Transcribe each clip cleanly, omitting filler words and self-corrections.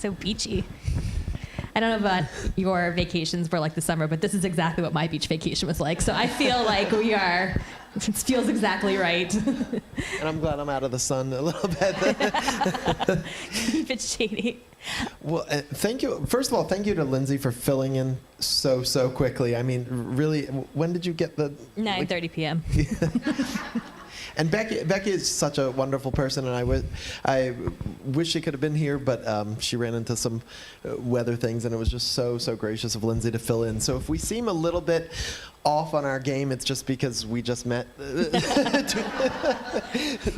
So beachy. I don't know about your vacations for like the summer, but this is exactly what my beach vacation was like. So I feel like it feels exactly right. And I'm glad I'm out of the sun a little bit. Keep it shady. Well, thank you. First of all, thank you to Lindsay for filling in so quickly. I mean, really, when did you get the... 9:30 p.m. And Becky is such a wonderful person, and I wish she could have been here, but she ran into some weather things, and it was just so gracious of Lindsay to fill in. So if we seem a little bit off on our game, it's just because we just met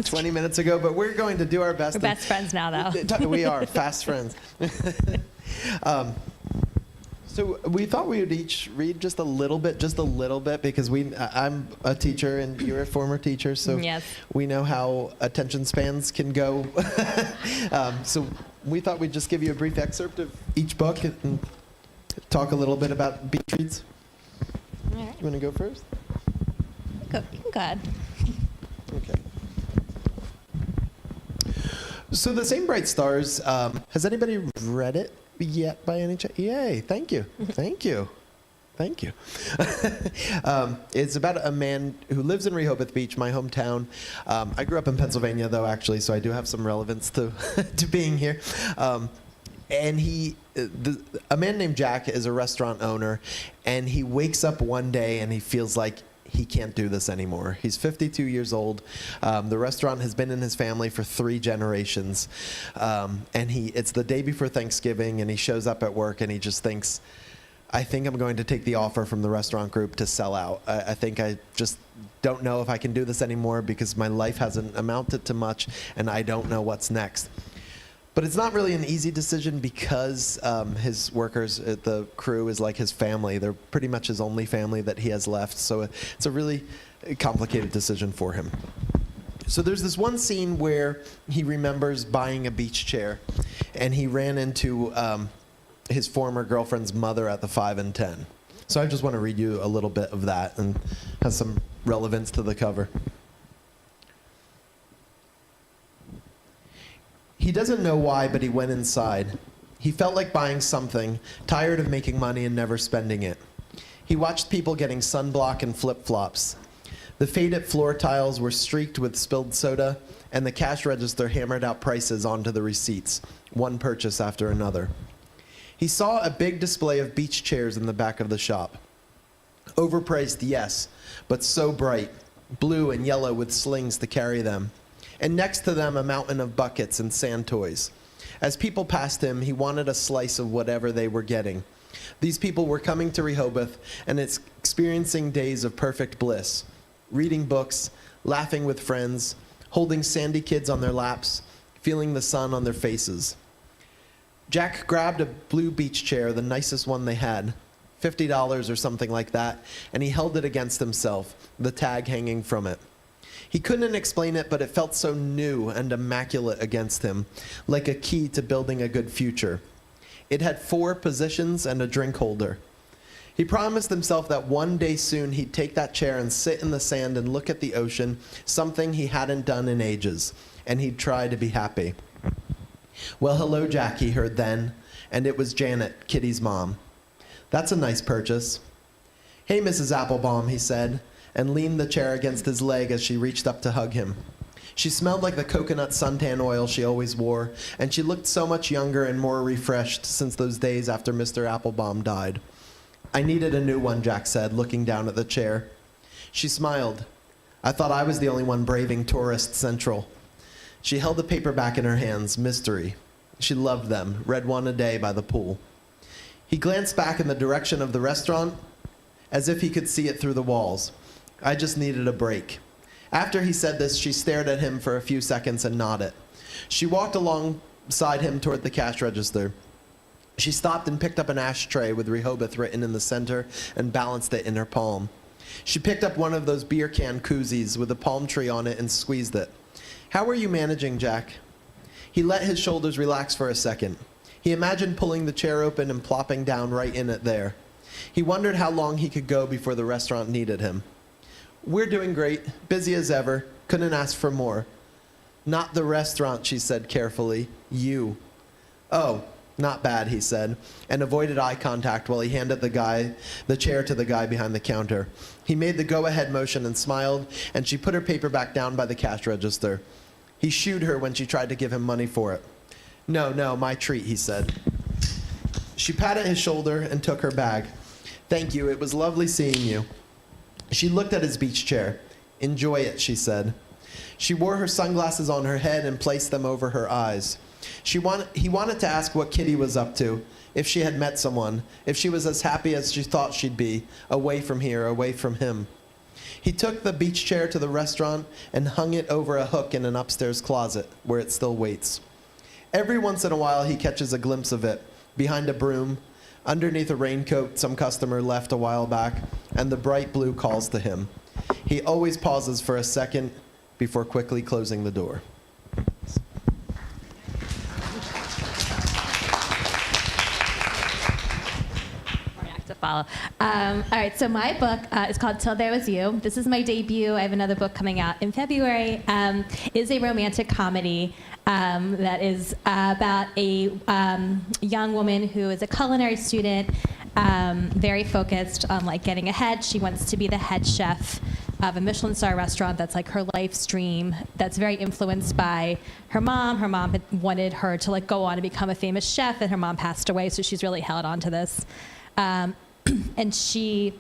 20 minutes ago, but we're going to do our best. We're best friends now, though. We are fast friends. So we thought we would each read just a little bit, because I'm a teacher and you're a former teacher, so yes. We know how attention spans can go. So we thought we'd just give you a brief excerpt of each book and talk a little bit about beach reads. All right. You want to go first? You can go ahead. Okay. So The Same Bright Stars, has anybody read it yet by any chance? Yay, thank you. It's about a man who lives in Rehoboth Beach, my hometown. I grew up in Pennsylvania, though, actually, so I do have some relevance to to being here. And a man named Jack is a restaurant owner, and he wakes up one day and he feels like he can't do this anymore. He's 52 years old. The restaurant has been in his family for 3 generations. And it's the day before Thanksgiving, and he shows up at work and he just thinks, I think I'm going to take the offer from the restaurant group to sell out. I think I just don't know if I can do this anymore because my life hasn't amounted to much and I don't know what's next. But it's not really an easy decision because his workers, the crew, is like his family. They're pretty much his only family that he has left. So it's a really complicated decision for him. So there's this one scene where he remembers buying a beach chair, and he ran into his former girlfriend's mother at the 5 and 10. So I just want to read you a little bit of that, and has some relevance to the cover. He doesn't know why, but he went inside. He felt like buying something, tired of making money and never spending it. He watched people getting sunblock and flip-flops. The faded floor tiles were streaked with spilled soda, and the cash register hammered out prices onto the receipts, one purchase after another. He saw a big display of beach chairs in the back of the shop. Overpriced, yes, but so bright, blue and yellow with slings to carry them. And next to them, a mountain of buckets and sand toys. As people passed him, he wanted a slice of whatever they were getting. These people were coming to Rehoboth and experiencing days of perfect bliss, reading books, laughing with friends, holding sandy kids on their laps, feeling the sun on their faces. Jack grabbed a blue beach chair, the nicest one they had, $50 or something like that, and he held it against himself, the tag hanging from it. He couldn't explain it, but it felt so new and immaculate against him, like a key to building a good future. It had 4 positions and a drink holder. He promised himself that one day soon he'd take that chair and sit in the sand and look at the ocean, something he hadn't done in ages, and he'd try to be happy. Well, hello, Jack, he heard then, and it was Janet, Kitty's mom. That's a nice purchase. Hey, Mrs. Applebaum, he said, and leaned the chair against his leg as she reached up to hug him. She smelled like the coconut suntan oil she always wore, and she looked so much younger and more refreshed since those days after Mr. Applebaum died. I needed a new one, Jack said, looking down at the chair. She smiled. I thought I was the only one braving Tourist Central. She held the paperback in her hands, Mystery. She loved them, read one a day by the pool. He glanced back in the direction of the restaurant, as if he could see it through the walls. I just needed a break. After he said this, she stared at him for a few seconds and nodded. She walked alongside him toward the cash register. She stopped and picked up an ashtray with Rehoboth written in the center and balanced it in her palm. She picked up one of those beer can koozies with a palm tree on it and squeezed it. How are you managing, Jack? He let his shoulders relax for a second. He imagined pulling the chair open and plopping down right in it there. He wondered how long he could go before the restaurant needed him. We're doing great, busy as ever, couldn't ask for more. Not the restaurant, she said carefully. You. Oh, "Not bad," he said, and avoided eye contact while he handed the chair to the guy behind the counter. He made the go-ahead motion and smiled, and she put her paper back down by the cash register. He shooed her when she tried to give him money for it. No, my treat," he said. She patted his shoulder and took her bag. "Thank you, it was lovely seeing you." She looked at his beach chair. "Enjoy it," she said. She wore her sunglasses on her head and placed them over her eyes. He wanted to ask what Kitty was up to, if she had met someone, if she was as happy as she thought she'd be, away from here, away from him. He took the beach chair to the restaurant and hung it over a hook in an upstairs closet, where it still waits. Every once in a while, he catches a glimpse of it, behind a broom, underneath a raincoat some customer left a while back, and the bright blue calls to him. He always pauses for a second before quickly closing the door. Follow. All right, so my book is called Till There Was You. This is my debut. I have another book coming out in February. It is a romantic comedy that is about a young woman who is a culinary student, very focused on like getting ahead. She wants to be the head chef of a Michelin star restaurant. That's like her life's dream. That's very influenced by her mom. Her mom had wanted her to like go on and become a famous chef, and her mom passed away, so she's really held on to this. And she,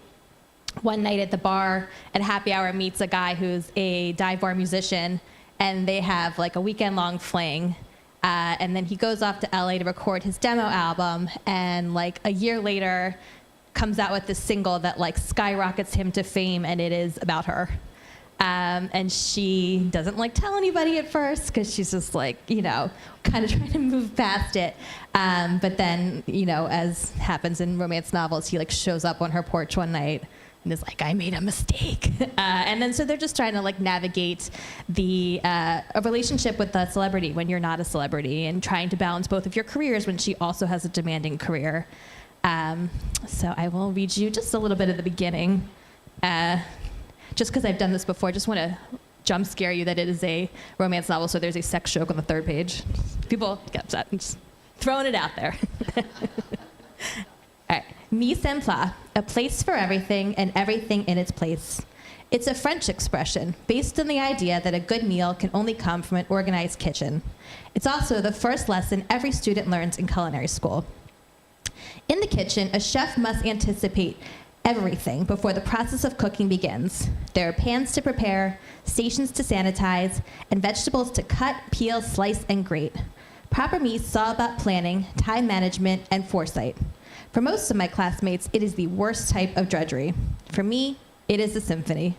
one night at the bar at happy hour, meets a guy who's a dive bar musician, and they have like a weekend-long fling. And then he goes off to LA to record his demo album, and like a year later comes out with this single that like skyrockets him to fame, and it is about her. And she doesn't like tell anybody at first because she's just like, you know, kind of trying to move past it. But then, you know, as happens in romance novels, he like shows up on her porch one night and is like, "I made a mistake." And then so they're just trying to like navigate a relationship with a celebrity when you're not a celebrity, and trying to balance both of your careers when she also has a demanding career. So I will read you just a little bit of the beginning. Just because I've done this before, just want to jump scare you that it is a romance novel, so there's a sex joke on the third page. People get upset. I'm just throwing it out there. All right. Mise en place, a place for everything and everything in its place. It's a French expression based on the idea that a good meal can only come from an organized kitchen. It's also the first lesson every student learns in culinary school. In the kitchen, a chef must anticipate everything before the process of cooking begins. There are pans to prepare, stations to sanitize, and vegetables to cut, peel, slice, and grate. Proper mise is all about planning, time management, and foresight. For most of my classmates, it is the worst type of drudgery. For me, it is a symphony.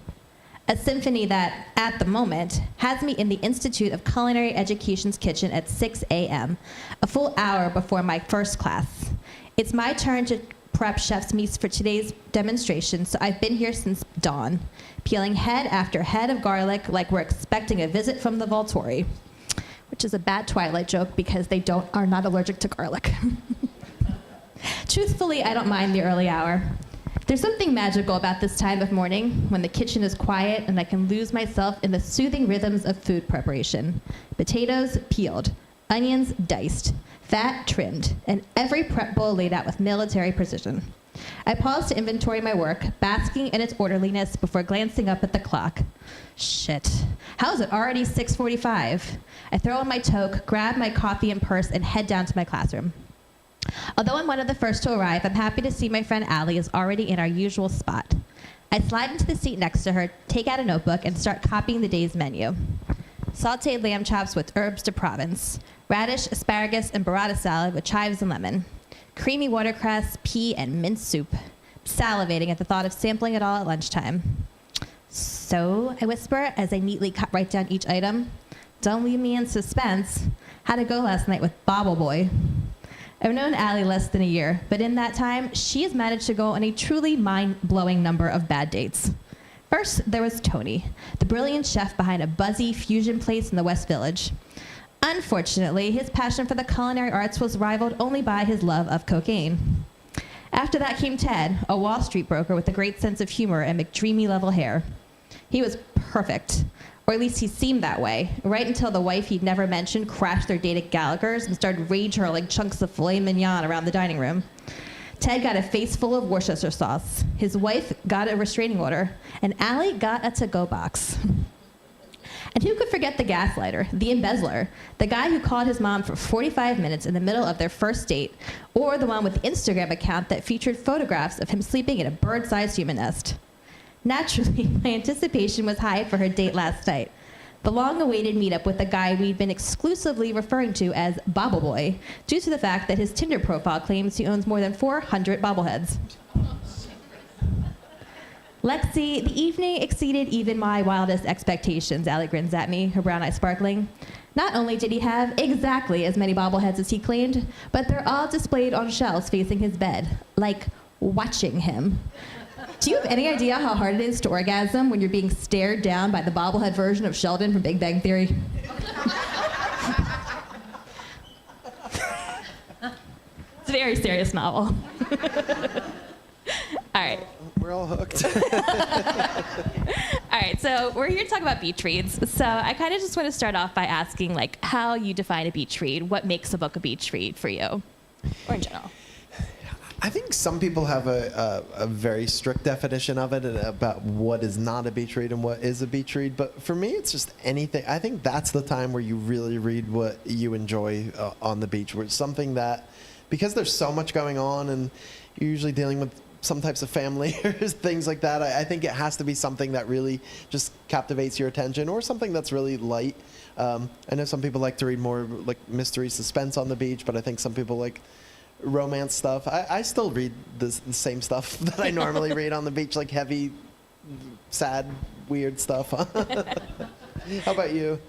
A symphony that, at the moment, has me in the Institute of Culinary Education's kitchen at 6 a.m., a full hour before my first class. It's my turn to prep chef's mise for today's demonstration, so I've been here since dawn, peeling head after head of garlic like we're expecting a visit from the Volturi, which is a bad Twilight joke because they are not allergic to garlic. Truthfully, I don't mind the early hour. There's something magical about this time of morning when the kitchen is quiet and I can lose myself in the soothing rhythms of food preparation. Potatoes peeled, onions diced, fat trimmed, and every prep bowl laid out with military precision. I pause to inventory my work, basking in its orderliness before glancing up at the clock. Shit, how is it already 6:45? I throw on my toque, grab my coffee and purse, and head down to my classroom. Although I'm one of the first to arrive, I'm happy to see my friend Allie is already in our usual spot. I slide into the seat next to her, take out a notebook, and start copying the day's menu. Sautéed lamb chops with herbes de Provence, radish, asparagus, and burrata salad with chives and lemon, creamy watercress, pea, and minced soup. Salivating at the thought of sampling it all at lunchtime. "So," I whisper as I neatly write down each item. "Don't leave me in suspense. How'd it go last night with Bobble Boy?" I've known Allie less than a year, but in that time, she has managed to go on a truly mind-blowing number of bad dates. First, there was Tony, the brilliant chef behind a buzzy fusion place in the West Village. Unfortunately, his passion for the culinary arts was rivaled only by his love of cocaine. After that came Ted, a Wall Street broker with a great sense of humor and McDreamy-level hair. He was perfect, Or at least he seemed that way, right until the wife he'd never mentioned crashed their date at Gallagher's and started rage hurling chunks of filet mignon around the dining room. Ted got a face full of Worcestershire sauce. His wife got a restraining order, and Allie got a to-go box. And who could forget the gaslighter, the embezzler, the guy who called his mom for 45 minutes in the middle of their first date, or the one with the Instagram account that featured photographs of him sleeping in a bird-sized human nest. Naturally, my anticipation was high for her date last night. The long-awaited meetup with the guy we'd been exclusively referring to as Bobble Boy, due to the fact that his Tinder profile claims he owns more than 400 bobbleheads. Lexi, the evening exceeded even my wildest expectations, Allie grins at me, her brown eyes sparkling. Not only did he have exactly as many bobbleheads as he claimed, but they're all displayed on shelves facing his bed, like watching him. Do you have any idea how hard it is to orgasm when you're being stared down by the bobblehead version of Sheldon from Big Bang Theory? It's a very serious novel. All right. We're all hooked. All right, so we're here to talk about beach reads. So I kind of just want to start off by asking, like, how you define a beach read. What makes a book a beach read for you, or in general? I think some people have a very strict definition of it about what is not a beach read and what is a beach read. But for me, it's just anything. I think that's the time where you really read what you enjoy on the beach, where it's something that, because there's so much going on and you're usually dealing with some types of family or things like that, I think it has to be something that really just captivates your attention, or something that's really light. I know some people like to read more like mystery, suspense on the beach, but I think some people like romance stuff. I still read the same stuff that I normally read on the beach, like heavy, sad, weird stuff. How about you?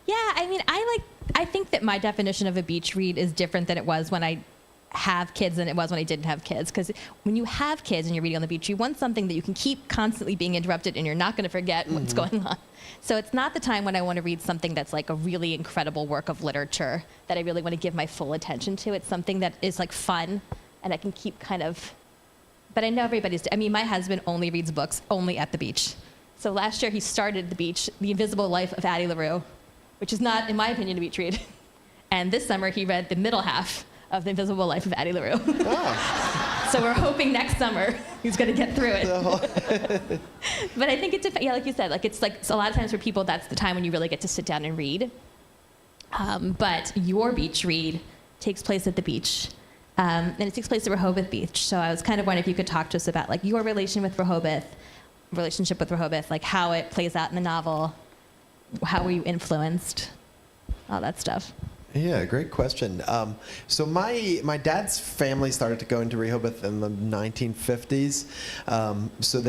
Yeah, I mean, I think that my definition of a beach read is different than it was when I have kids than it was when I didn't have kids. Because when you have kids and you're reading on the beach, you want something that you can keep constantly being interrupted and you're not going to forget what's going on. So it's not the time when I want to read something that's like a really incredible work of literature that I really want to give my full attention to. It's something that is like fun and I can keep kind of, but I know I mean, my husband only reads books only at the beach. So last year he started The Invisible Life of Addie LaRue, which is not, in my opinion, a beach read. And this summer he read the middle half of The Invisible Life of Addie LaRue. Oh. So we're hoping next summer he's going to get through it. But I think it's, yeah, like you said, like it's a lot of times for people, that's the time when you really get to sit down and read. But your beach read takes place at the beach. And it takes place at Rehoboth Beach. So I was kind of wondering if you could talk to us about like your relationship with Rehoboth, like how it plays out in the novel, how were you influenced, all that stuff. Yeah, great question. So my dad's family started to go into Rehoboth in the 1950s. So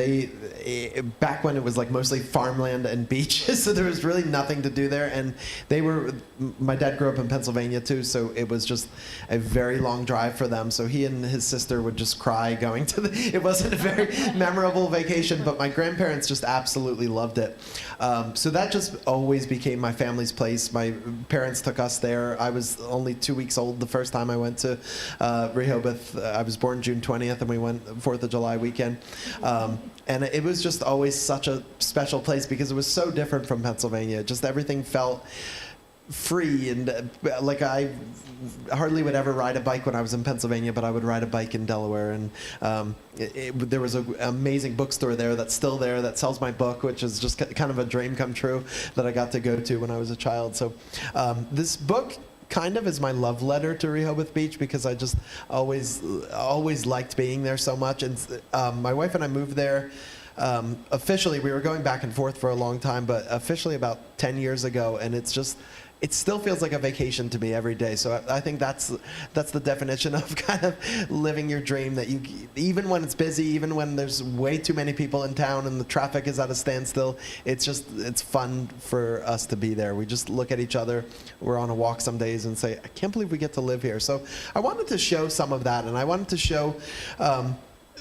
back when it was like mostly farmland and beaches, so there was really nothing to do there. And my dad grew up in Pennsylvania too, so it was just a very long drive for them. So he and his sister would just cry going to it wasn't a very memorable vacation, but my grandparents just absolutely loved it. So that just always became my family's place. My parents took us there. I was only 2 weeks old the first time I went to Rehoboth. I was born June 20th, and we went 4th of July weekend. And it was just always such a special place because it was so different from Pennsylvania. Just everything felt free, and like I hardly would ever ride a bike when I was in Pennsylvania, but I would ride a bike in Delaware. And there was an amazing bookstore there that's still there that sells my book, which is just kind of a dream come true that I got to go to when I was a child. So this book kind of is my love letter to Rehoboth Beach because I just always liked being there so much. And my wife and I moved there. Officially, we were going back and forth for a long time, but officially about 10 years ago, and it still feels like a vacation to me every day. So I think that's the definition of kind of living your dream, that you, even when it's busy, even when there's way too many people in town and the traffic is at a standstill, it's fun for us to be there. We just look at each other. We're on a walk some days and say, I can't believe we get to live here. So I wanted to show some of that, and I wanted to show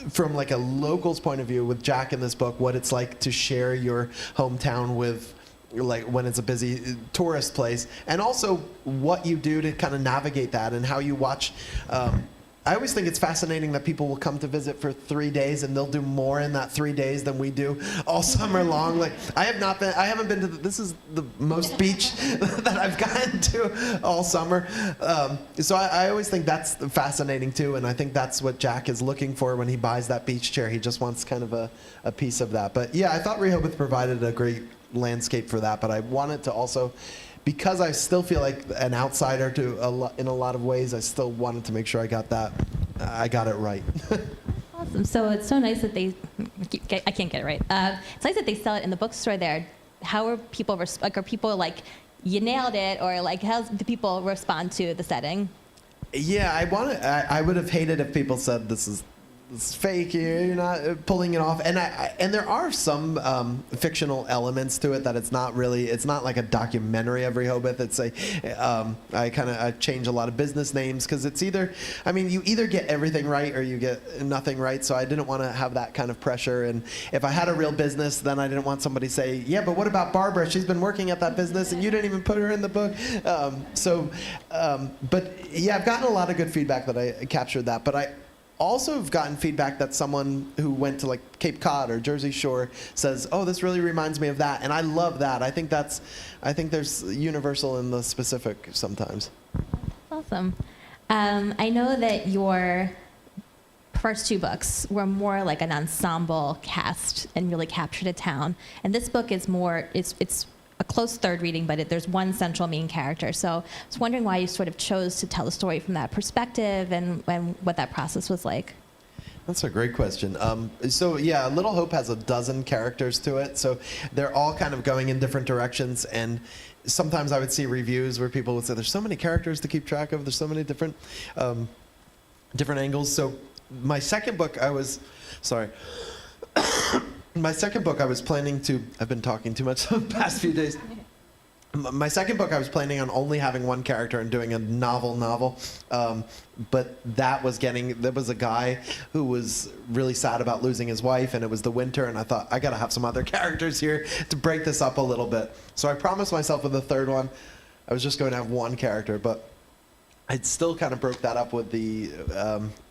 from like a local's point of view with Jack in this book, what it's like to share your hometown with, like when it's a busy tourist place, and also what you do to kind of navigate that, and how you watch I always think it's fascinating that people will come to visit for 3 days and they'll do more in that 3 days than we do all summer long. Like I haven't been to this is the most beach that I've gotten to all summer. So I always think that's fascinating too, and I think that's what Jack is looking for when he buys that beach chair. He just wants kind of a piece of that. But yeah, I thought Rehoboth provided a great landscape for that, but I wanted to also, because I still feel like an outsider in a lot of ways, I still wanted to make sure I got it right. Awesome. So it's so nice that I can't get it right. It's nice that they sell it in the bookstore there. How are people, are people like, you nailed it, or like, how do people respond to the setting? Yeah, I would have hated if people said this is fake, you're not pulling it off, and there are some fictional elements to it that it's not like a documentary of Rehoboth. It's I change a lot of business names because it's you either get everything right or you get nothing right, so I didn't want to have that kind of pressure. And if I had a real business, then I didn't want somebody to say, yeah, but what about Barbara, she's been working at that business and you didn't even put her in the book. But yeah, I've gotten a lot of good feedback that I captured that, but I also have gotten feedback that someone who went to like Cape Cod or Jersey Shore says, oh, this really reminds me of that. And I love that. I think there's universal in the specific sometimes. Awesome. I know that your first two books were more like an ensemble cast and really captured a town. And this book is more, it's a close third reading, but there's one central main character. So I was wondering why you sort of chose to tell the story from that perspective and what that process was like. That's a great question. So yeah, Little Hope has a dozen characters to it. So they're all kind of going in different directions. And sometimes I would see reviews where people would say, there's so many characters to keep track of. There's so many different angles. So my second book, my second book, I was planning to, I've been talking too much the past few days. My second book, I was planning on only having one character and doing a novel. But there was a guy who was really sad about losing his wife, and it was the winter, and I thought, I gotta have some other characters here to break this up a little bit. So I promised myself with the third one, I was just going to have one character, but I still kind of broke that up with the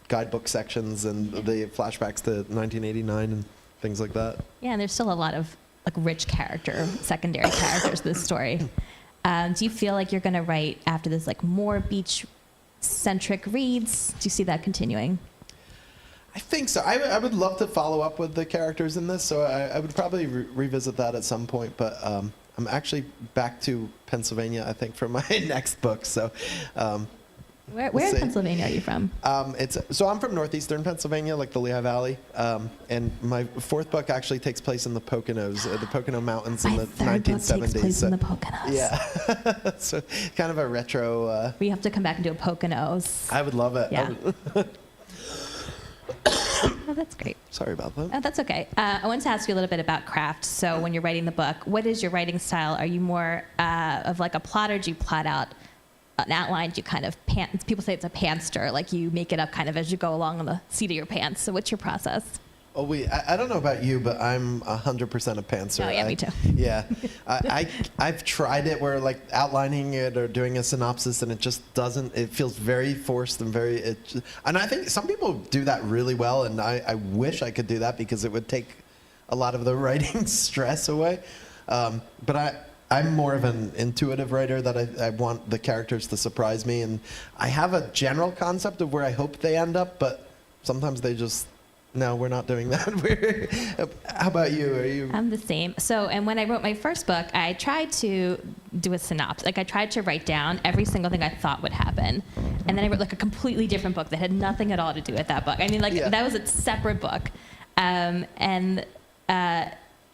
guidebook sections and the flashbacks to 1989 and things like that. Yeah, and there's still a lot of like rich secondary characters in this story. Do you feel like you're going to write after this like more beach-centric reads? Do you see that continuing? I think so. I would love to follow up with the characters in this, so I would probably revisit that at some point. But I'm actually back to Pennsylvania, I think, for my next book. So. Where in Pennsylvania are you from? So I'm from northeastern Pennsylvania, like the Lehigh Valley, and my fourth book actually takes place in the Poconos, the Pocono Mountains in the 1970s. My third book takes place in the Poconos. Yeah, so kind of a retro. We have to come back and do a Poconos. I would love it. Yeah. Oh, that's great. Sorry about that. Oh, that's okay. I wanted to ask you a little bit about craft. So when you're writing the book, what is your writing style? Are you more of like a plotter? Do you plot out an outline? Do you kind of people say it's a pantster, like you make it up kind of as you go along on the seat of your pants. So what's your process? Oh, I don't know about you, but I'm 100% a pantser. Oh, yeah, me too. Yeah. I've tried it where like outlining it or doing a synopsis, and it just doesn't, it feels very forced and and I think some people do that really well, and I wish I could do that because it would take a lot of the writing stress away. But I'm more of an intuitive writer that I want the characters to surprise me, and I have a general concept of where I hope they end up, but sometimes they just, no, we're not doing that. How about you? Are you? I'm the same. So, and when I wrote my first book, I tried to do a synopsis. Like I tried to write down every single thing I thought would happen. And then I wrote like a completely different book that had nothing at all to do with that book. I mean, that was a separate book.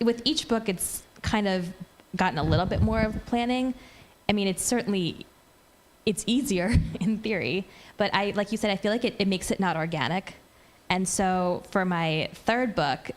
With each book, it's kind of gotten a little bit more of planning. I mean, it's easier in theory, but like you said, I feel like it makes it not organic. And so for my third book,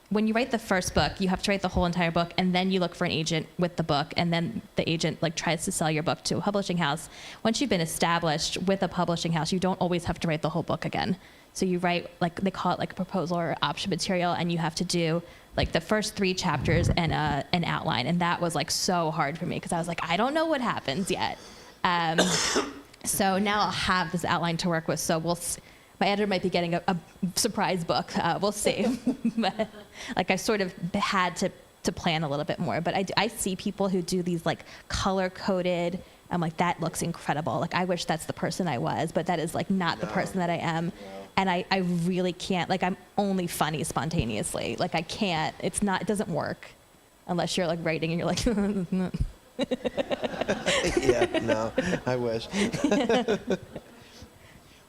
when you write the first book, you have to write the whole entire book, and then you look for an agent with the book, and then the agent like tries to sell your book to a publishing house. Once you've been established with a publishing house, you don't always have to write the whole book again. So you write, like they call it like a proposal or option material, and you have to do like the first 3 chapters and an outline. And that was like so hard for me because I was like, I don't know what happens yet. So now I'll have this outline to work with. So my editor might be getting a surprise book. We'll see. But like I sort of had to plan a little bit more. But I see people who do these like color coded. I'm like, that looks incredible. Like I wish that's the person I was, but that is like not the person that I am. And I really can't, like I'm only funny spontaneously. Like I can't, it doesn't work unless you're like writing and you're like, Yeah, no, I wish.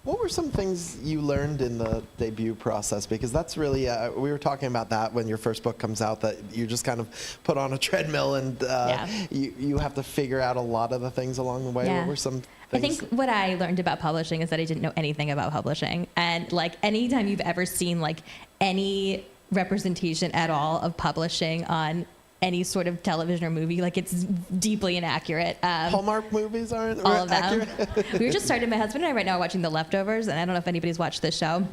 What were some things you learned in the debut process? Because that's really, we were talking about that when your first book comes out, that you just kind of put on a treadmill and you have to figure out a lot of the things along the way. Yeah. What were some things? I think what I learned about publishing is that I didn't know anything about publishing. And like anytime you've ever seen like any representation at all of publishing on any sort of television or movie, like it's deeply inaccurate. Hallmark movies aren't all of them. accurate? We were just started, my husband and I right now are watching The Leftovers, and I don't know if anybody's watched this show.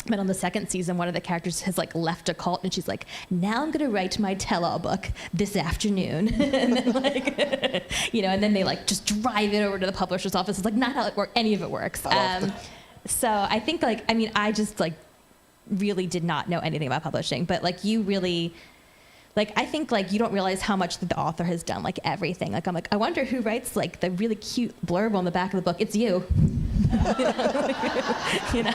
But on the second season, one of the characters has like left a cult, and she's like, "Now I'm gonna write my tell-all book this afternoon." And then like, you know, and then they like just drive it over to the publisher's office. It's like not how any of it works. So I think like, I mean, I just like really did not know anything about publishing, but like you really. Like, I think, like, you don't realize how much that the author has done, like, everything. Like, I'm like, I wonder who writes, like, the really cute blurb on the back of the book. It's you. You know?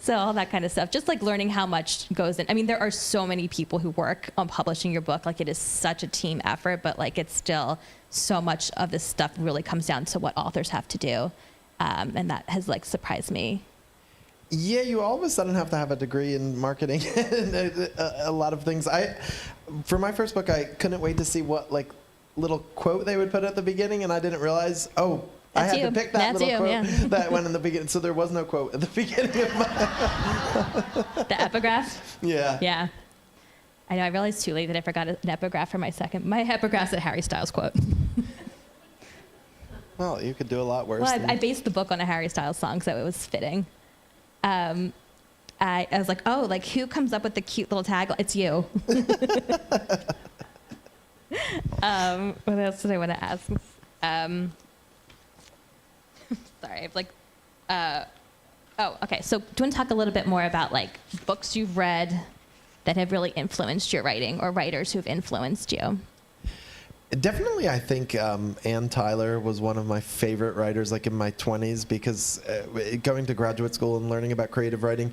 So all that kind of stuff. Just, like, learning how much goes in. I mean, there are so many people who work on publishing your book. Like, it is such a team effort, but, like, it's still so much of this stuff really comes down to what authors have to do. And that has, like, surprised me. Yeah, you all of a sudden have to have a degree in marketing and a lot of things. For my first book, I couldn't wait to see what like little quote they would put at the beginning, and I didn't realize, I had to pick that little quote that went in the beginning. So there was no quote at the beginning of my... The epigraph? Yeah. Yeah. I know, I realized too late that I forgot an epigraph for my second. My epigraph's a Harry Styles quote. Well, you could do a lot worse. Well, I based the book on a Harry Styles song, so it was fitting. I was like, oh, like who comes up with the cute little tag? It's you. What else did I want to ask? Sorry, I've like, okay. So do you want to talk a little bit more about like books you've read that have really influenced your writing, or writers who've influenced you? Definitely, I think Ann Tyler was one of my favorite writers, like in my 20s, because going to graduate school and learning about creative writing,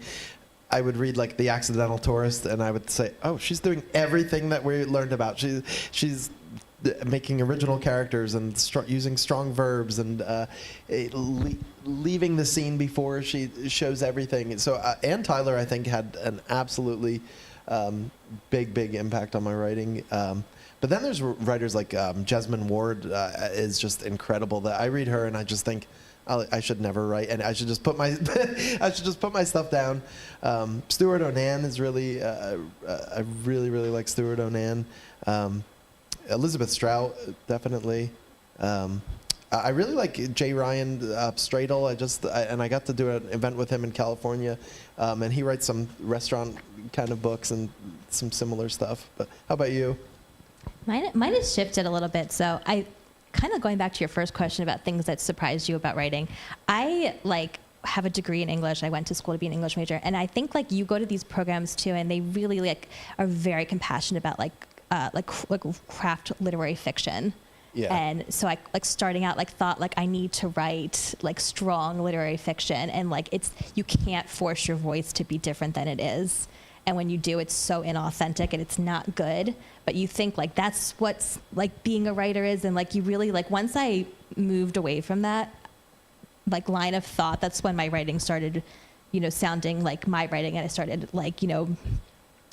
I would read like The Accidental Tourist, and I would say, "Oh, she's doing everything that we learned about. She's making original characters and using strong verbs and leaving the scene before she shows everything." So Ann Tyler, I think, had an absolutely big impact on my writing. But then there's writers like Jesmyn Ward is just incredible. That I read her and I just think I should never write, and I should just put my stuff down. Stuart Onan is really I really like Stuart Onan. Elizabeth Strout, definitely. I really like J. Ryan Stradle. I got to do an event with him in California, and he writes some restaurant kind of books and some similar stuff. But how about you? Mine has shifted a little bit. So I kind of going back to your first question about things that surprised you about writing. I like have a degree in English. I went to school to be an English major, and I think like you go to these programs too, and they really like are very compassionate about like craft literary fiction. Yeah. And so I like starting out like thought like I need to write like strong literary fiction, and like you can't force your voice to be different than it is. And when you do, it's so inauthentic and it's not good. But you think like that's what's like being a writer is. And like you really like once I moved away from that like line of thought, that's when my writing started, you know, sounding like my writing, and I started like, you know,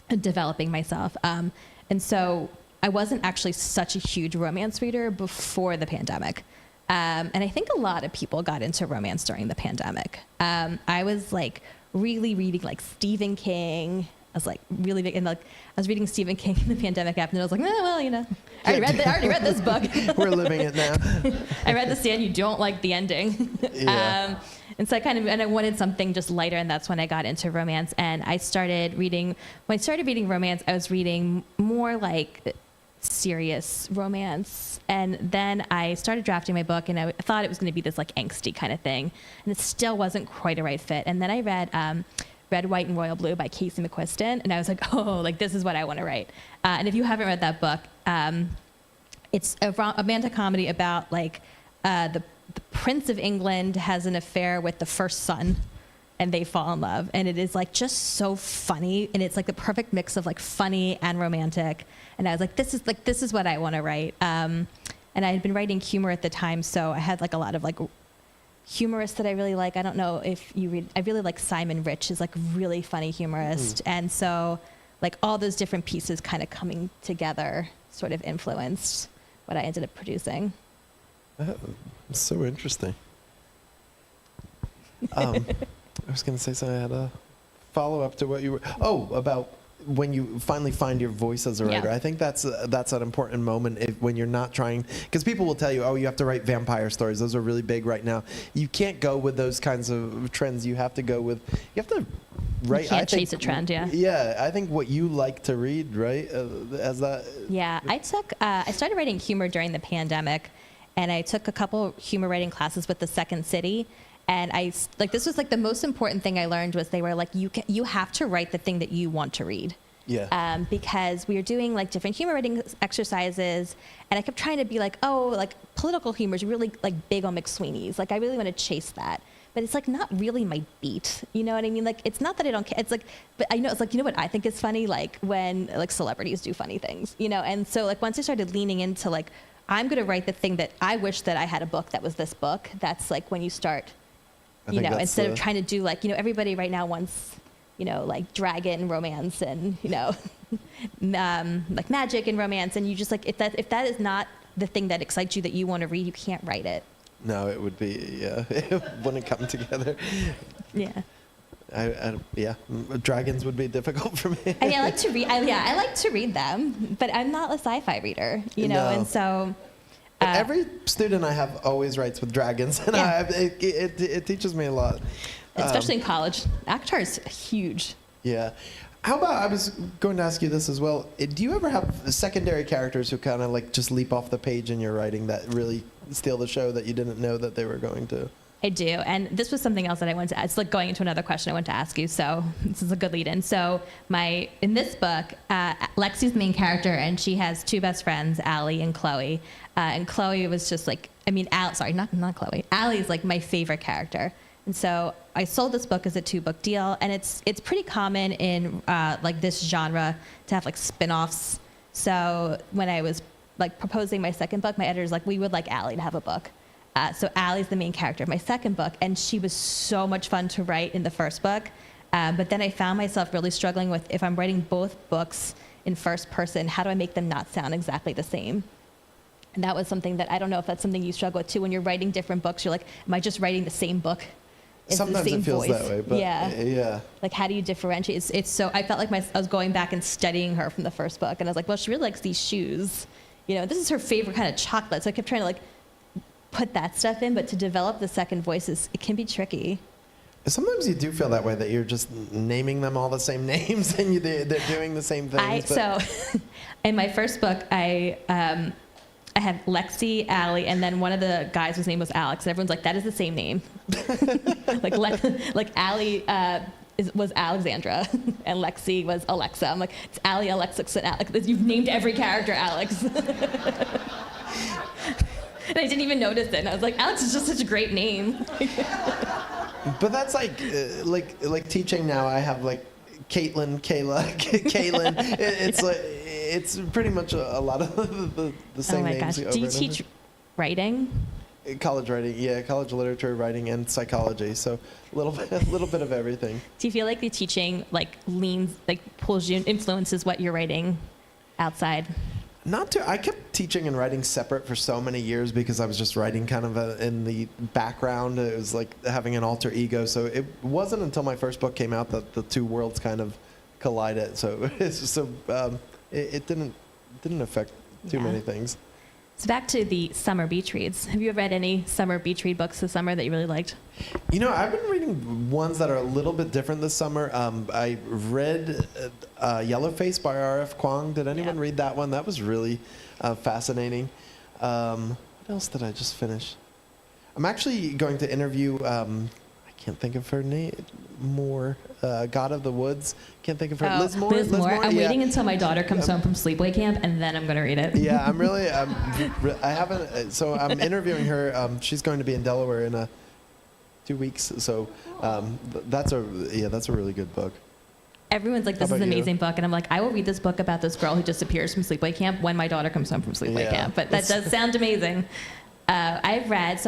developing myself. And so I wasn't actually such a huge romance reader before the pandemic. And I think a lot of people got into romance during the pandemic. I was like really reading like Stephen King. I was like really big, and like I was reading Stephen King in the pandemic app, and I was like, oh, well, you know, I already read this book. We're living it now. I read this, and you don't like the ending. Yeah. And so I wanted something just lighter, and that's when I got into romance. And I started reading. When I started reading romance, I was reading more like serious romance. And then I started drafting my book, and I thought it was going to be this like angsty kind of thing, and it still wasn't quite a right fit. And then I read Red, White, and Royal Blue by Casey McQuiston, and I was like, oh, like this is what I want to write. And if you haven't read that book, it's a romantic comedy about like the Prince of England has an affair with the first son, and they fall in love, and it is like just so funny, and it's like the perfect mix of like funny and romantic. And I was like, this is what I want to write. And I had been writing humor at the time, so I had like a lot of like humorists that I really like. I don't know if you read, I really like Simon Rich, is like a really funny humorist. And so like all those different pieces kind of coming together sort of influenced what I ended up producing. Oh, so interesting. I was going to say something. I had a follow-up to what you were... Oh, about when you finally find your voice as a writer. Yeah. I think that's an important moment when you're not trying... Because people will tell you, oh, you have to write vampire stories. Those are really big right now. You can't go with those kinds of trends. You have to go with... You have to write... You can't chase a trend, yeah. Yeah, I think what you like to read, right? As that... Yeah, I started writing humor during the pandemic, and I took a couple humor writing classes with the Second City. And this was like the most important thing I learned was they were like, you have to write the thing that you want to read. Yeah. Because we were doing like different humor writing exercises, and I kept trying to be like, oh, like political humor is really like big on McSweeney's. Like I really want to chase that. But it's like not really my beat. You know what I mean? Like it's not that I don't care. It's like, but I know it's like, you know what I think is funny? Like when like celebrities do funny things, you know? And so like once I started leaning into like, I'm going to write the thing that I wish that I had a book that was this book. That's like when you start, you know, instead of trying to do like, you know, everybody right now wants, you know, like dragon romance and, you know, like magic and romance. And you just like, if that is not the thing that excites you that you want to read, you can't write it. No, it would be, yeah, it wouldn't come together. Yeah. Yeah, dragons would be difficult for me. I mean, I like to read. I like to read them, but I'm not a sci-fi reader, you know. No. And so, every student I have always writes with dragons, and Yeah. it teaches me a lot. especially in college, ACOTAR is huge. Yeah. How about, I was going to ask you this as well. Do you ever have secondary characters who kind of like just leap off the page in your writing that really steal the show that you didn't know that they were going to? I do, and this was something else that I wanted to ask. It's like going into another question I want to ask you, so this is a good lead-in. So in this book, Lexi's the main character, and she has two best friends, Allie and Chloe. And Chloe was just like, not Chloe. Allie is like my favorite character. And so I sold this book as a 2-book deal, and it's pretty common in like this genre to have like spin-offs. So when I was like proposing my second book, my editor's like, we would like Allie to have a book. So Allie's the main character of my second book, and she was so much fun to write in the first book. But then I found myself really struggling with, if I'm writing both books in first person, how do I make them not sound exactly the same? And that was something that, I don't know if that's something you struggle with too. When you're writing different books, you're like, am I just writing the same book? It's Sometimes the same it feels voice. that way, but yeah. Like, how do you differentiate? It's so, I felt like I was going back and studying her from the first book, and I was like, well, she really likes these shoes. You know, this is her favorite kind of chocolate. So I kept trying to like put that stuff in, but to develop the second voices, it can be tricky. Sometimes you do feel that way, that you're just naming them all the same names and they're doing the same things. So in my first book, I have Lexi, Allie, and then one of the guys whose name was Alex, and everyone's like, that is the same name. like Allie was Alexandra, and Lexi was Alexa. I'm like, it's Allie, Alexa, and Alex. You've named every character Alex. And I didn't even notice it. And I was like, Alex is just such a great name. But that's like teaching now. I have like Caitlin, Kayla, Caitlin. It's pretty much a lot of the same names. Oh my gosh! Do you teach writing? College writing, yeah, college literature writing and psychology. So a little bit of everything. Do you feel like the teaching pulls you, influences what you're writing outside? Not too. I kept teaching and writing separate for so many years because I was just writing kind of in the background. It was like having an alter ego. So it wasn't until my first book came out that the two worlds kind of collided. So it didn't affect too many things. So back to the summer beach reads. Have you ever read any summer beach read books this summer that you really liked? You know, I've been reading reading ones that are a little bit different this summer. I read Yellowface by R.F. Kuang. Did anyone read that one? That was really fascinating. What else did I just finish? I'm actually going to interview, I can't think of her name, God of the Woods. Can't think of her. Liz Moore? Liz Moore. I'm waiting until my daughter comes home from sleepaway camp, and then I'm going to read it. Yeah, I haven't, so I'm interviewing her. She's going to be in Delaware in 2 weeks. So that's a really good book. Everyone's like, this is an amazing book. And I'm like, I will read this book about this girl who disappears from sleepaway camp when my daughter comes home from sleepaway camp. But that does sound amazing. I've read,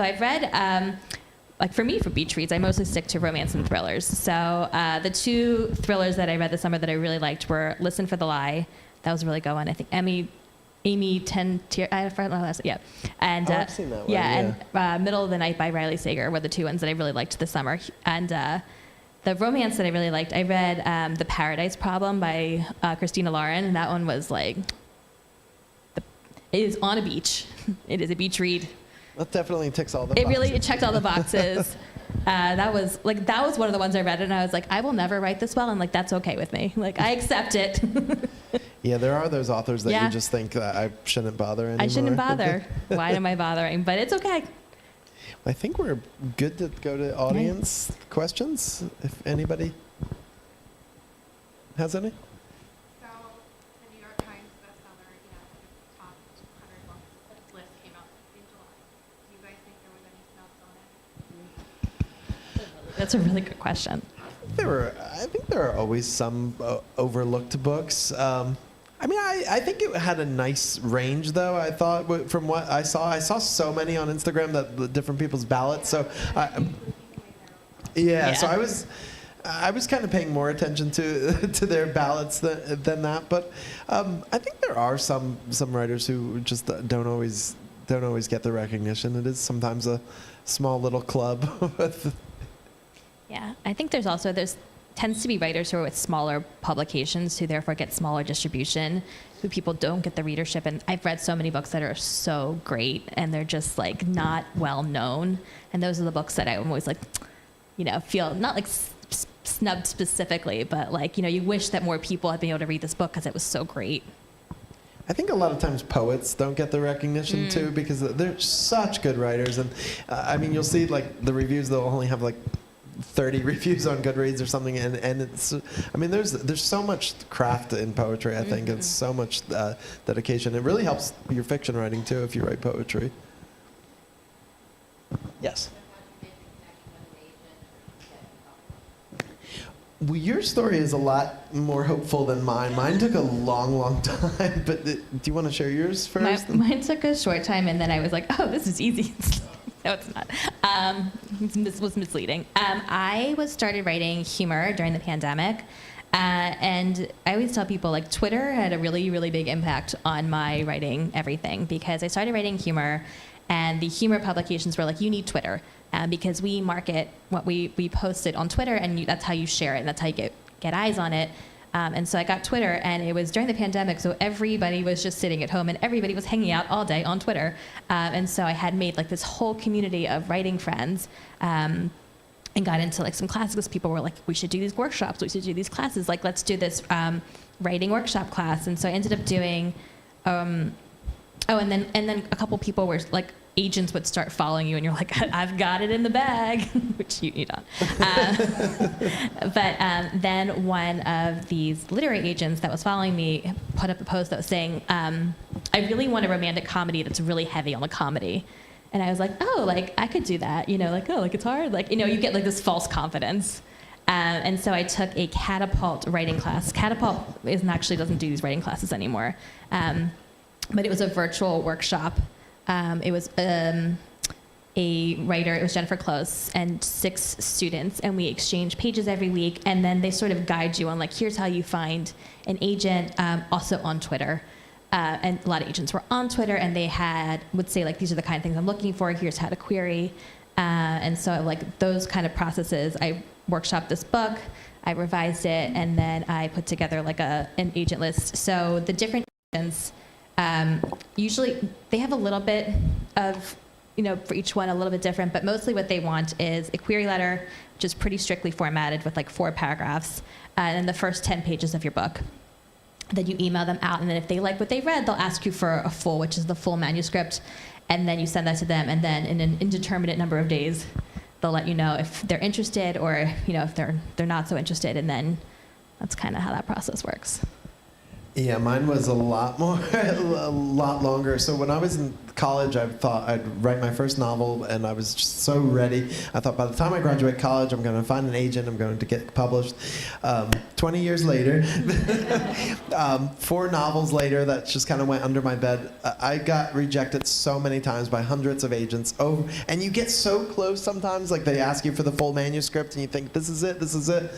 like for me, for beach reads, I mostly stick to romance and thrillers. So the 2 thrillers that I read this summer that I really liked were Listen for the Lie. That was a really good one. I think Amy Tentier, I forgot the last, yeah. And, I've seen that one. Yeah, and Middle of the Night by Riley Sager were the 2 ones that I really liked this summer. And the romance that I really liked, I read The Paradise Problem by Christina Lauren, and that one was like, it is on a beach. It is a beach read. That definitely ticks all the boxes. It checked all the boxes. That was one of the ones I read, and I was like, I will never write this well, and like that's okay with me. Like I accept it. Yeah, there are those authors that you just think that I shouldn't bother anymore. I shouldn't bother. Why am I bothering? But it's okay. I think we're good to go to audience questions, if anybody has any. So, the New York Times bestseller, top 200 books list came out in July. Do you guys think there was any snubs on it? That's a really good question. I think there are always some overlooked books. I think it had a nice range, though. I thought from what I saw so many on Instagram that the different people's ballots. So, so I was kind of paying more attention to their ballots than that. But I think there are some writers who just don't always get the recognition. It is sometimes a small little club. Yeah, I think there's tends to be writers who are with smaller publications who therefore get smaller distribution, who people don't get the readership. And I've read so many books that are so great and they're just like not well known. And those are the books that I'm always like, feel not like snubbed specifically, but like, you wish that more people had been able to read this book because it was so great. I think a lot of times poets don't get the recognition too because they're such good writers. And you'll see like the reviews, they'll only have like 30 reviews on Goodreads or something, and it's there's so much craft in poetry. I think it's so much dedication. It really helps your fiction writing too if you write poetry. Yes. Well, your story is a lot more hopeful than mine. Mine took a long time, but do you want to share yours first? Mine took a short time, and then I was like, oh, this is easy. No, it's not. This was misleading. I started writing humor during the pandemic, and I always tell people like Twitter had a really, really big impact on my writing everything because I started writing humor, and the humor publications were like, you need Twitter because we market what we post it on Twitter, and that's how you share it, and that's how you get eyes on it. And so I got Twitter, and it was during the pandemic, so everybody was just sitting at home, and everybody was hanging out all day on Twitter. And so I had made like this whole community of writing friends, and got into like some classes because people were like, we should do these workshops, we should do these classes, like let's do this writing workshop class. And so I ended up doing, and then a couple people were like, agents would start following you, and you're like, I've got it in the bag, which you don't. But then one of these literary agents that was following me put up a post that was saying, I really want a romantic comedy that's really heavy on the comedy. And I was like, oh, like, I could do that. Like, oh, like, it's hard. Like, you get like this false confidence. And so I took a Catapult writing class. Catapult doesn't do these writing classes anymore. But it was a virtual workshop. It was a writer, it was Jennifer Close, and 6 students, and we exchanged pages every week, and then they sort of guide you on, like, here's how you find an agent, also on Twitter. And a lot of agents were on Twitter, and they would say, like, these are the kind of things I'm looking for, here's how to query. And so, like, those kind of processes, I workshopped this book, I revised it, and then I put together, like, an agent list. So the different agents, usually they have a little bit of for each one a little bit different, but mostly what they want is a query letter, which is pretty strictly formatted with like 4 paragraphs, and then the first 10 pages of your book. Then you email them out, and then if they like what they read, they'll ask you for a full, which is the full manuscript, and then you send that to them, and then in an indeterminate number of days, they'll let you know if they're interested or if they're not so interested, and then that's kind of how that process works. Yeah, mine was a lot longer. So when I was in college, I thought I'd write my first novel, and I was just so ready. I thought by the time I graduate college, I'm going to find an agent, I'm going to get published. 20 years later, 4 novels later, that just kind of went under my bed. I got rejected so many times by hundreds of agents. Oh, and you get so close sometimes, like they ask you for the full manuscript, and you think, this is it.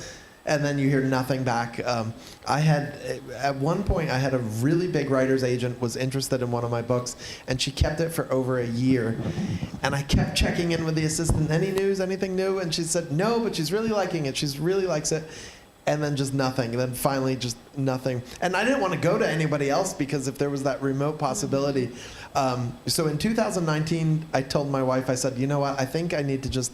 And then you hear nothing back. At one point, I had a really big writer's agent was interested in one of my books, and she kept it for over a year. And I kept checking in with the assistant, any news, anything new? And she said, no, but she's really liking it. She really likes it. And then just nothing. And then finally, just nothing. And I didn't want to go to anybody else because if there was that remote possibility. So in 2019, I told my wife, I said, you know what, I think I need to just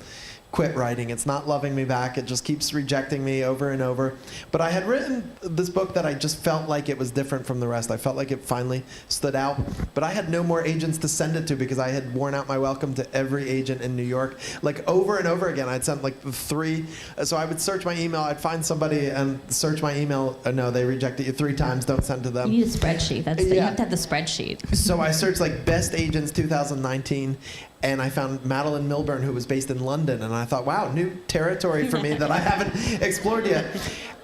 quit writing. It's not loving me back. It just keeps rejecting me over and over. But I had written this book that I just felt like it was different from the rest. I felt like it finally stood out. But I had no more agents to send it to because I had worn out my welcome to every agent in New York. Like over and over again, I'd sent like 3. So I would search my email. I'd find somebody and search my email. No, they rejected you 3 times. Don't send to them. You need a spreadsheet. You have to have the spreadsheet. So I searched like best agents 2019. And I found Madeline Milburn, who was based in London. And I thought, wow, new territory for me that I haven't explored yet.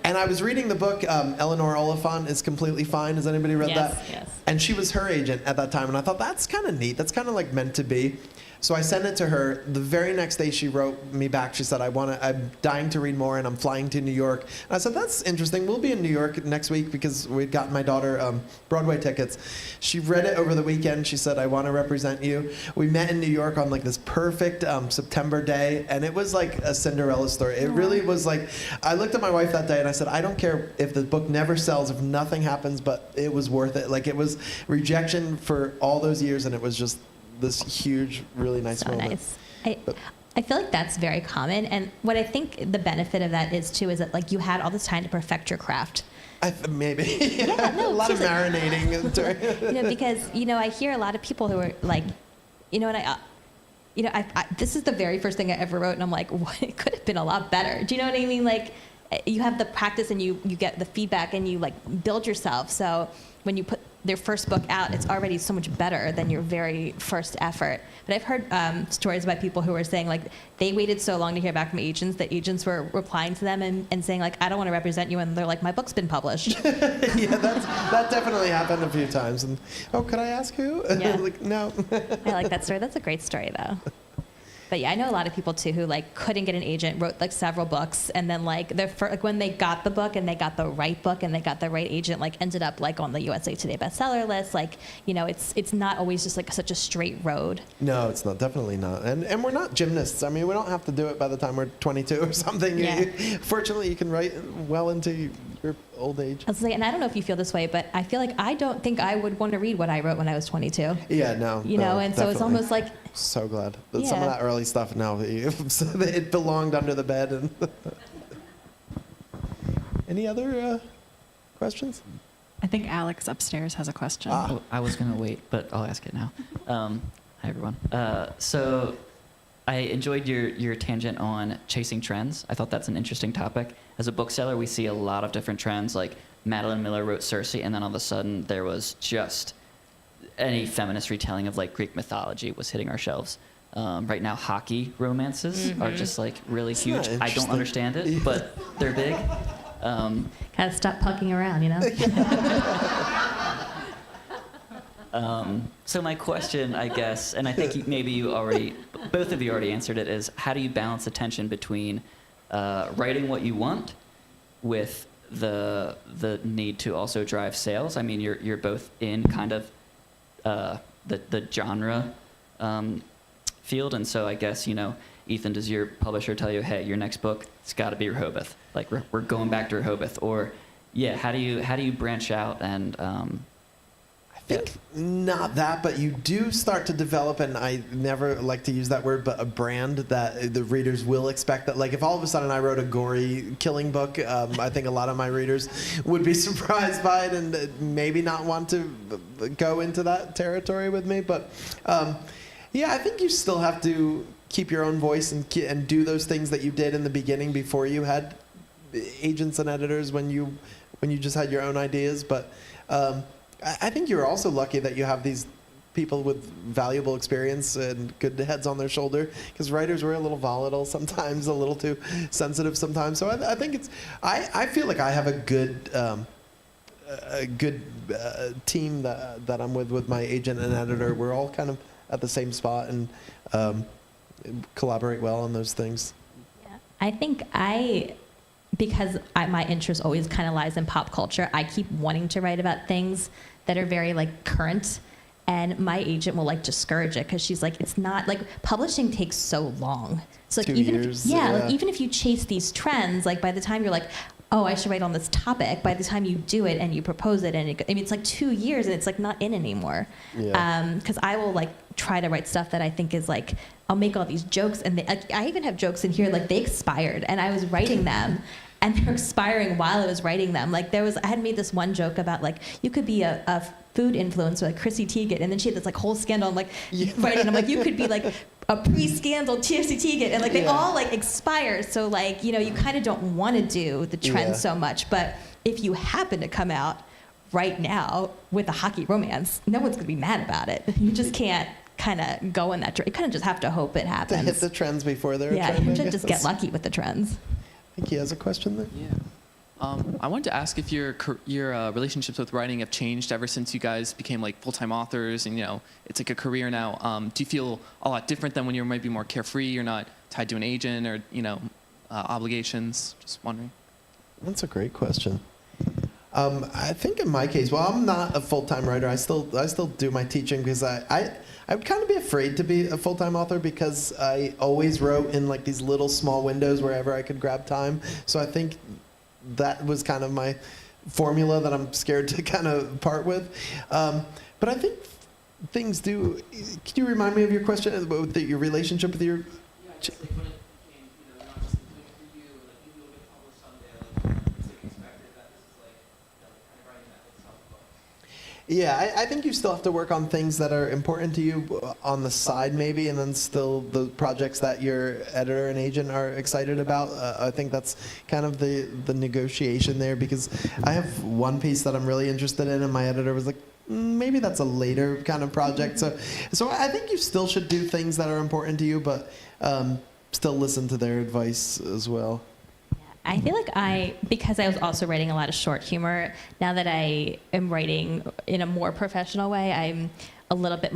And I was reading the book, Eleanor Oliphant is Completely Fine. Has anybody read that? Yes. And she was her agent at that time. And I thought, that's kind of neat. That's kind of like meant to be. So I sent it to her. The very next day, she wrote me back. She said, I'm dying to read more, and I'm flying to New York. And I said, that's interesting. We'll be in New York next week because we'd gotten my daughter Broadway tickets. She read it over the weekend. She said, I want to represent you. We met in New York on like this perfect September day, and it was like a Cinderella story. It really was like, I looked at my wife that day, and I said, I don't care if the book never sells, if nothing happens, but it was worth it. Like, it was rejection for all those years, and it was just this huge, really nice moment. Nice. I feel like that's very common, and what I think the benefit of that is too is that like you had all this time to perfect your craft. Maybe. Yeah, no, a lot of seriously. marinating. Because I hear a lot of people who are like, this is the very first thing I ever wrote, and I'm like, what? It could have been a lot better. Do you know what I mean? Like, you have the practice, and you get the feedback, and you like build yourself. So when you put their first book out, it's already so much better than your very first effort. But I've heard stories about people who were saying like they waited so long to hear back from agents that agents were replying to them and saying like, I don't want to represent you, and they're like, my book's been published. Yeah, that definitely happened a few times. And could I ask who? Yeah. Like, no. I like that story. That's a great story though. But yeah, I know a lot of people too who like couldn't get an agent, wrote like several books, and then like when they got the book and they got the right book and they got the right agent, like ended up like on the USA Today bestseller list. Like, it's not always just like such a straight road. No, it's not. Definitely not. And we're not gymnasts. I mean, we don't have to do it by the time we're 22 or something. Yeah. Fortunately, you can write well into your old age. I was like, and I don't know if you feel this way, but I feel like I don't think I would want to read what I wrote when I was 22. Yeah, no. And so it's definitely. almost like. So glad that some of Yeah. that early stuff now it belonged under the bed. And any other questions? I think Alex upstairs has a question. Oh, I was going to wait, but I'll ask it now. Hi, everyone. So I enjoyed your tangent on chasing trends. I thought that's an interesting topic. As a bookseller, we see a lot of different trends, like Madeline Miller wrote Circe, and then all of a sudden there was just any feminist retelling of like Greek mythology was hitting our shelves. Right now, hockey romances are just like really huge. I don't interesting. understand it, but they're big. Gotta stop pucking around, So my question, I guess, and I think maybe both of you already answered it, is how do you balance the tension between writing what you want with the need to also drive sales? I mean, you're both in kind of the genre field, and so I guess, Ethan, does your publisher tell you, hey, your next book, it's got to be Rehoboth, like we're going back to Rehoboth, or how do you branch out and think not that, but you do start to develop, and I never like to use that word, but a brand that the readers will expect. That, like, if all of a sudden I wrote a gory killing book, I think a lot of my readers would be surprised by it and maybe not want to go into that territory with me. But yeah, I think you still have to keep your own voice and do those things that you did in the beginning before you had agents and editors, when you just had your own ideas. But I think you're also lucky that you have these people with valuable experience and good heads on their shoulder, because writers were a little volatile sometimes, a little too sensitive sometimes. So I think I feel like I have a good team that I'm with my agent and editor. We're all kind of at the same spot and collaborate well on those things. Yeah. I think because my interest always kind of lies in pop culture, I keep wanting to write about things that are very like current, and my agent will like discourage it because she's like, it's not like, publishing takes so long. So like 2 years. Like even if you chase these trends, like by the time you're like, oh, I should write on this topic, by the time you do it and you propose it, and it's like 2 years and it's like not in anymore. Yeah. Because I will like try to write stuff that I think is like, I'll make all these jokes, and I even have jokes in here like they expired and I was writing them and they're expiring while I was writing them. Like I had made this one joke about like, you could be a food influencer like Chrissy Teigen, and then she had this like whole scandal. I'm like writing, I'm like, you could be like a pre-scandal Chrissy Teigen, and like they all like expire. So like, you know, you kind of don't want to do the trend so much, but if you happen to come out right now with a hockey romance, no one's gonna be mad about it. You just can't kind of go in that direction. You kind of just have to hope it happens. To hit the trends before they're yeah, trending. you should just get lucky with the trends. I think he has a question there. Yeah. I wanted to ask if your relationships with writing have changed ever since you guys became like full-time authors, and you know it's like a career now. Do you feel a lot different than when you were maybe more carefree? You're not tied to an agent or obligations. Just wondering. That's a great question. I think in my case, well, I'm not a full-time writer. I still do my teaching because I would kind of be afraid to be a full-time author because I always wrote in like these little small windows wherever I could grab time. So I think that was kind of my formula that I'm scared to kind of part with. But I think things do. Can you remind me of your question about your relationship with your? Yeah, just like when it became, not just doing it for you, like you will get published someday, like it's like expected that this is like, kind of writing that like self-book. Yeah, I think you still have to work on things that are important to you on the side maybe, and then still the projects that your editor and agent are excited about. I think that's kind of the negotiation there, because I have one piece that I'm really interested in and my editor was like, maybe that's a later kind of project. So I think you still should do things that are important to you, but still listen to their advice as well. I feel like because I was also writing a lot of short humor, now that I am writing in a more professional way, I'm a little bit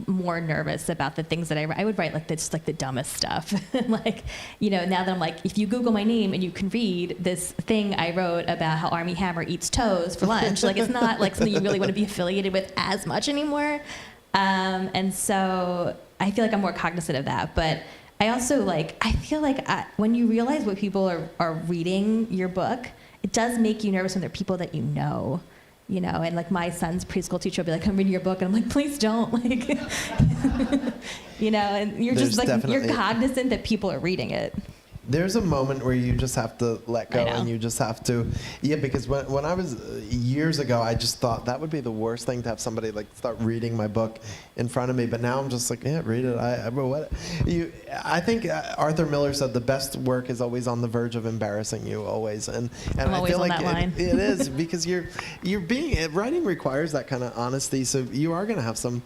more nervous about the things that I would write, like just like the dumbest stuff. Like, now that I'm like, if you Google my name and you can read this thing I wrote about how Armie Hammer eats toes for lunch, like it's not like something you really want to be affiliated with as much anymore. And so I feel like I'm more cognizant of that, but I also I feel like when you realize what people are reading your book, it does make you nervous when they're people that you know, and like my son's preschool teacher will be like, I'm reading your book, and I'm like, please don't, like, and you're just like, you're cognizant that people are reading it. There's a moment where you just have to let go, and you just have to, because when I was years ago, I just thought that would be the worst thing to have somebody like start reading my book in front of me. But now I'm just like, yeah, read it. I think Arthur Miller said the best work is always on the verge of embarrassing you, always. And I'm I always feel on like that line. it is, because writing requires that kind of honesty. So you are going to have some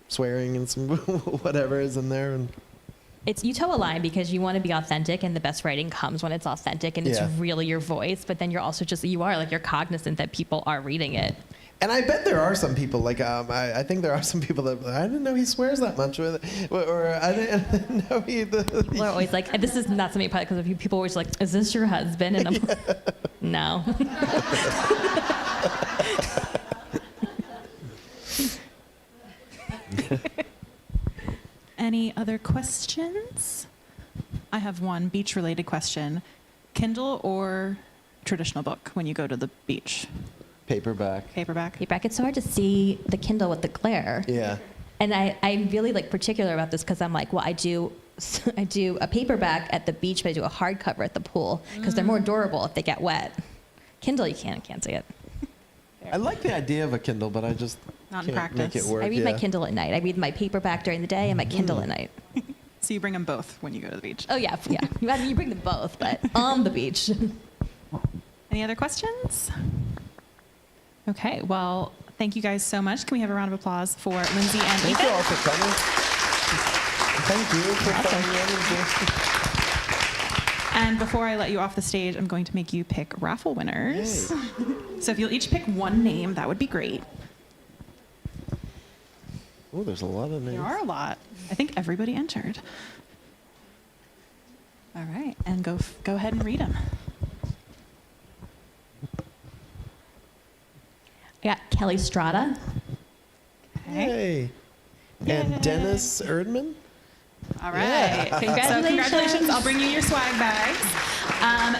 swearing and some whatever is in there. And you toe a line because you want to be authentic, and the best writing comes when it's authentic and it's really your voice. But then you're also you're cognizant that people are reading it. And I bet there are some people I think there are some people that I didn't know he swears that much, or I didn't know he. People are always like, this is not something probably because people are always like, is this your husband? And I'm like, no. Any other questions? I have one beach-related question. Kindle or traditional book when you go to the beach? Paperback. Paperback. Paperback. It's so hard to see the Kindle with the glare. Yeah. And I'm really like particular about this because I'm like, well, I do a paperback at the beach, but I do a hardcover at the pool because they're more durable if they get wet. Kindle, you can't see it. I like the idea of a Kindle, but I just Not in can't make it practice. work. I read my yeah. Kindle at night. I read my paperback during the day and my Kindle at night. So you bring them both when you go to the beach. Oh yeah. You bring them both, but on the beach. Any other questions? Okay, well, thank you guys so much. Can we have a round of applause for Lindsay and Thank you Ethan? all for coming. Thank you for coming in. And before I let you off the stage, I'm going to make you pick raffle winners. So if you'll each pick one name, that would be great. Oh, there's a lot of names. There are a lot. I think everybody entered. All right, and go ahead and read them. I got Kelly Strada. Hey. And Dennis Erdman? All right. Yeah. Congratulations. So congratulations. I'll bring you your swag bags.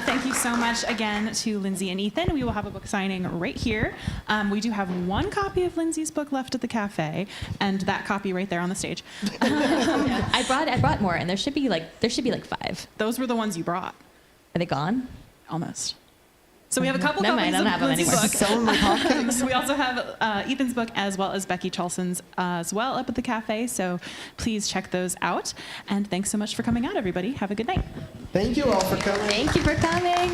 Thank you so much again to Lindsay and Ethan. We will have a book signing right here. We do have one copy of Lindsay's book left at the cafe, and that copy right there on the stage. I brought more, and there should be like 5. Those were the ones you brought, Are they gone? almost. So we have a couple Never mind, copies I don't have of them Lindsay's anymore. book. Selling my hotcakes? We also have Ethan's book as well as Becky Chalsen's as well up at the cafe. So please check those out. And thanks so much for coming out, everybody. Have a good night. Thank you all for coming. Thank you for coming.